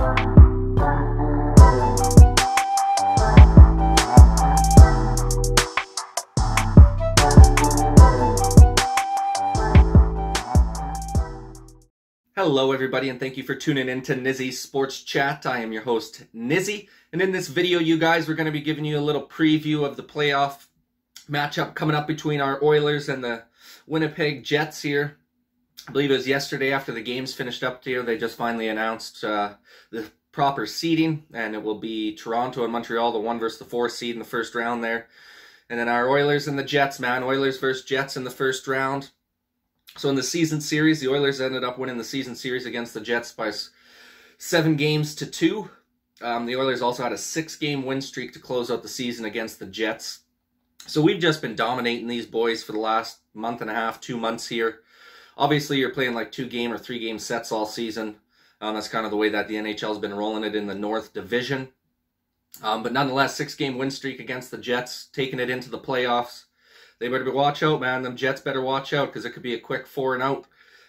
Hello everybody, and thank you for tuning in to Nizzy's Sports Chat. I am your host Nizzy, and in this video you guys, we're going to be giving you a little preview of the playoff matchup coming up between our Oilers and the Winnipeg Jets here. I believe it was yesterday after the games finished up here, they just finally announced the proper seeding, and it will be Toronto and Montreal, the 1 versus the 4 seed in the first round there. And then our Oilers and the Jets, man. Oilers versus Jets in the first round. So in the season series, the Oilers ended up winning the season series against the Jets by 7 games to 2. The Oilers also had a 6-game win streak to close out the season against the Jets. So we've just been dominating these boys for the last month and a half, 2 months here. Obviously, you're playing like 2-game or 3-game sets all season. That's kind of the way that the NHL has been rolling it in the North Division. But nonetheless, 6-game win streak against the Jets, taking it into the playoffs. They better watch out, man. Them Jets better watch out because it could be a quick 4-0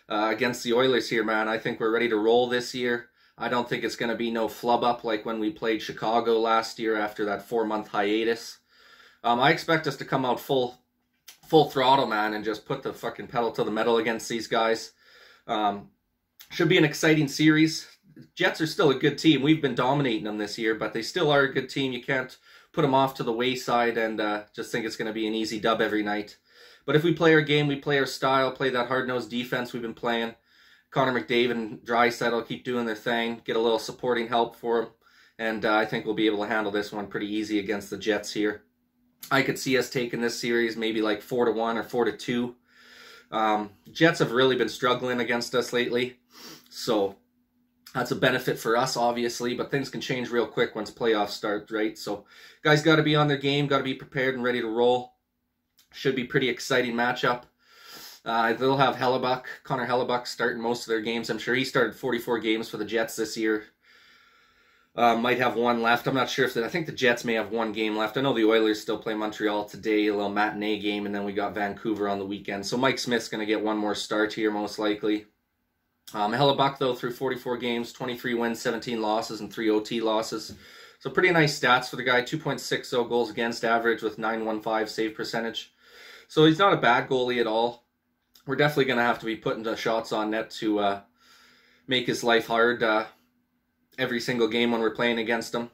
against the Oilers here, man. I think we're ready to roll this year. I don't think it's going to be no flub up like when we played Chicago last year after that 4-month hiatus. I expect us to come out full throttle, man, and just put the fucking pedal to the metal against these guys. Should be an exciting series. Jets are still a good team. We've been dominating them this year, but they still are a good team. You can't put them off to the wayside and just think it's going to be an easy dub every night. But if we play our game, we play our style, play that hard-nosed defense we've been playing, Connor McDavid and Draisaitl will keep doing their thing, get a little supporting help for them, and I think we'll be able to handle this one pretty easy against the Jets here. I could see us taking this series maybe like 4-1 or 4-2. Jets have really been struggling against us lately, so that's a benefit for us, obviously, but things can change real quick once playoffs start, right? So guys got to be on their game, got to be prepared and ready to roll. Should be pretty exciting matchup. They'll have Connor Hellebuck starting most of their games. I'm sure he started 44 games for the Jets this year. Might have 1 left. I'm not sure if I think the Jets may have 1 game left. I know the Oilers still play Montreal today, a little matinee game, and then we got Vancouver on the weekend. So Mike Smith's going to get 1 more start here most likely. Hellebuck, though, through 44 games, 23 wins, 17 losses, and 3 OT losses. So pretty nice stats for the guy. 2.60 goals against average with 915 save percentage. So he's not a bad goalie at all. We're definitely going to have to be putting the shots on net to make his life hard every single game when we're playing against him.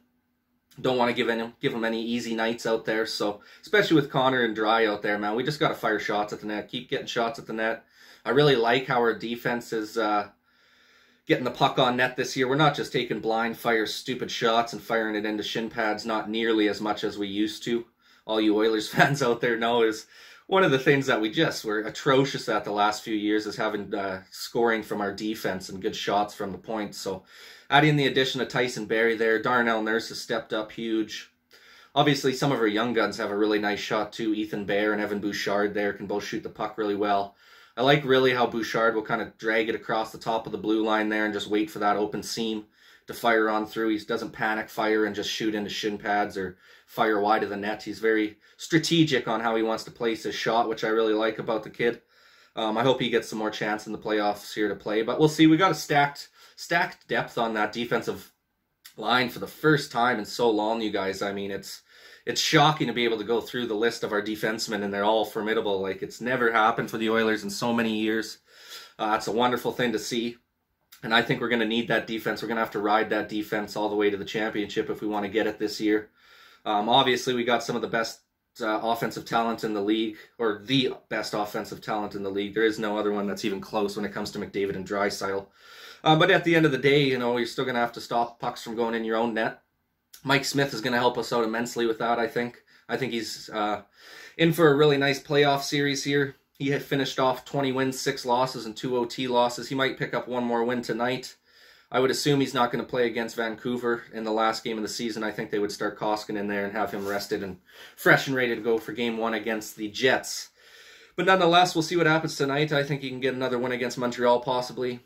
Don't want to give him any easy nights out there. So especially with Connor and Dry out there, man, we just got to fire shots at the net. Keep getting shots at the net. I really like how our defense is getting the puck on net this year. We're not just taking blind fire stupid shots and firing it into shin pads, not nearly as much as we used to. All you Oilers fans out there know is one of the things that we just were atrocious at the last few years is having scoring from our defense and good shots from the point. So adding the addition of Tyson Barrie there, Darnell Nurse has stepped up huge. Obviously, some of our young guns have a really nice shot too. Ethan Bear and Evan Bouchard there can both shoot the puck really well. I like really how Bouchard will kind of drag it across the top of the blue line there and just wait for that open seam to fire on through. He doesn't panic fire and just shoot into shin pads or fire wide of the net. He's very strategic on how he wants to place his shot, which I really like about the kid. I hope he gets some more chance in the playoffs here to play, but we'll see. We got a stacked depth on that defensive line for the first time in so long, you guys. I mean, it's shocking to be able to go through the list of our defensemen, and they're all formidable. Like, it's never happened for the Oilers in so many years. It's a wonderful thing to see, and I think we're going to need that defense. We're going to have to ride that defense all the way to the championship if we want to get it this year. Obviously, we got some of the best offensive talent in the league, or the best offensive talent in the league. There is no other one that's even close when it comes to McDavid and Draisaitl. But at the end of the day, you know, you're still going to have to stop pucks from going in your own net. Mike Smith is going to help us out immensely with that, I think. I think he's in for a really nice playoff series here. He had finished off 20 wins, 6 losses, and 2 OT losses. He might pick up 1 more win tonight. I would assume he's not going to play against Vancouver in the last game of the season. I think they would start Koskinen in there and have him rested and fresh and ready to go for Game 1 against the Jets. But nonetheless, we'll see what happens tonight. I think he can get another win against Montreal, possibly.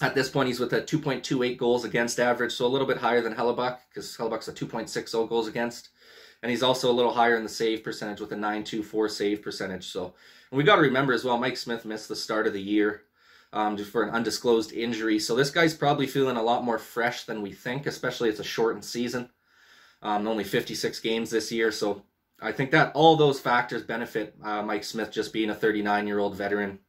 At this point, he's with a 2.28 goals against average, so a little bit higher than Hellebuck, because Hellebuck's a 2.60 goals against. And he's also a little higher in the save percentage with a 9.24 save percentage. So, and we got to remember as well, Mike Smith missed the start of the year just for an undisclosed injury. So this guy's probably feeling a lot more fresh than we think, especially it's a shortened season. Only 56 games this year, so I think that all those factors benefit Mike Smith just being a 39-year-old veteran.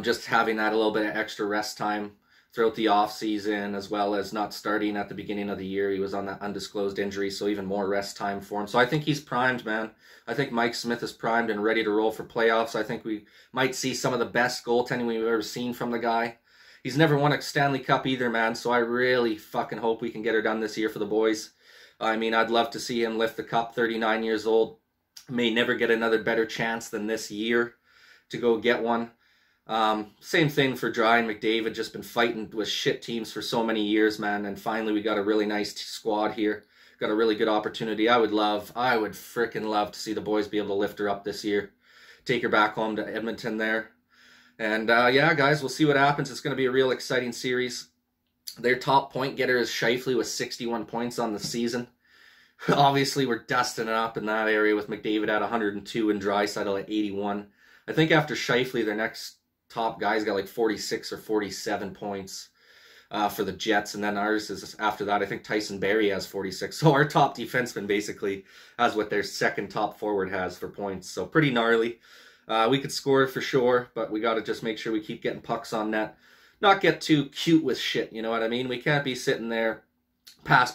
Just having that a little bit of extra rest time throughout the offseason, as well as not starting at the beginning of the year. He was on that undisclosed injury, so even more rest time for him. So I think he's primed, man. I think Mike Smith is primed and ready to roll for playoffs. I think we might see some of the best goaltending we've ever seen from the guy. He's never won a Stanley Cup either, man, so I really fucking hope we can get her done this year for the boys. I mean, I'd love to see him lift the cup, 39 years old. May never get another better chance than this year to go get one. Same thing for Dry and McDavid, just been fighting with shit teams for so many years, man, and finally we got a really nice squad here. Got a really good opportunity. I would freaking love to see the boys be able to lift her up this year. Take her back home to Edmonton there. And yeah, guys, we'll see what happens. It's going to be a real exciting series. Their top point getter is Scheifele with 61 points on the season. Obviously, we're dusting it up in that area with McDavid at 102 and Draisaitl at 81. I think after Scheifele, their next top guy's got like 46 or 47 points for the Jets, and then ours is after that. I think Tyson Barrie has 46. So our top defenseman basically has what their second top forward has for points. So pretty gnarly. We could score for sure, but we got to just make sure we keep getting pucks on net. Not get too cute with shit, you know what I mean? We can't be sitting there, pass,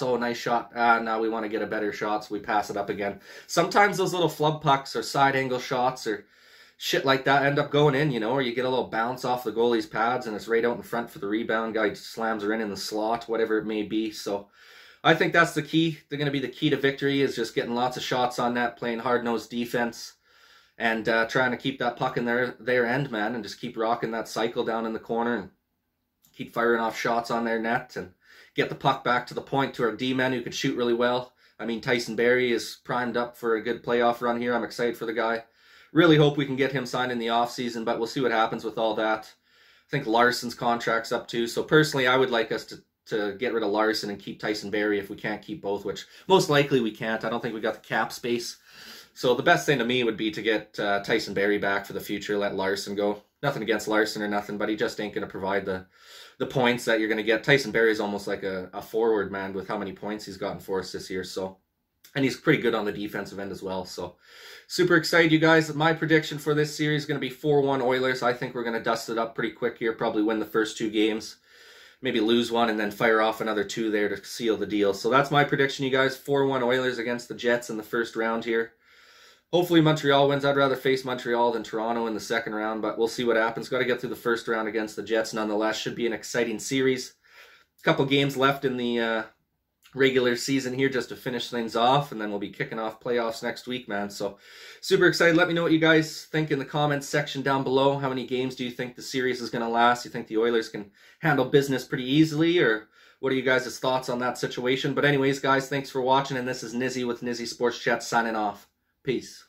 oh, nice shot. Now we want to get a better shot, so we pass it up again. Sometimes those little flub pucks or side angle shots or shit like that end up going in, you know, or you get a little bounce off the goalie's pads and it's right out in front for the rebound. Guy slams her in the slot, whatever it may be. So I think that's the key. They're going to be the key to victory, is just getting lots of shots on net, playing hard-nosed defense, and trying to keep that puck in their end, man, and just keep rocking that cycle down in the corner and keep firing off shots on their net and get the puck back to the point to our D-men who could shoot really well. I mean, Tyson Barrie is primed up for a good playoff run here. I'm excited for the guy. Really hope we can get him signed in the offseason, but we'll see what happens with all that. I think Larson's contract's up too. So personally, I would like us to get rid of Larson and keep Tyson Barrie if we can't keep both, which most likely we can't. I don't think we got the cap space. So the best thing to me would be to get Tyson Barrie back for the future, let Larson go. Nothing against Larson or nothing, but he just ain't going to provide the points that you're going to get. Tyson Barrie is almost like a forward, man, with how many points he's gotten for us this year. So, and he's pretty good on the defensive end as well. So super excited, you guys. My prediction for this series is going to be 4-1 Oilers. I think we're going to dust it up pretty quick here, probably win the first 2 games, maybe lose one, and then fire off another 2 there to seal the deal. So that's my prediction, you guys. 4-1 Oilers against the Jets in the first round here. Hopefully Montreal wins. I'd rather face Montreal than Toronto in the second round, but we'll see what happens. Got to get through the first round against the Jets nonetheless. Should be an exciting series. A couple games left in the regular season here just to finish things off, and then we'll be kicking off playoffs next week, man. So super excited. Let me know what you guys think in the comments section down below. How many games do you think the series is going to last? You think the Oilers can handle business pretty easily, or what are you guys' thoughts on that situation? But anyways, guys, thanks for watching, and this is Nizzy with Nizzy Sports Chat signing off. Peace.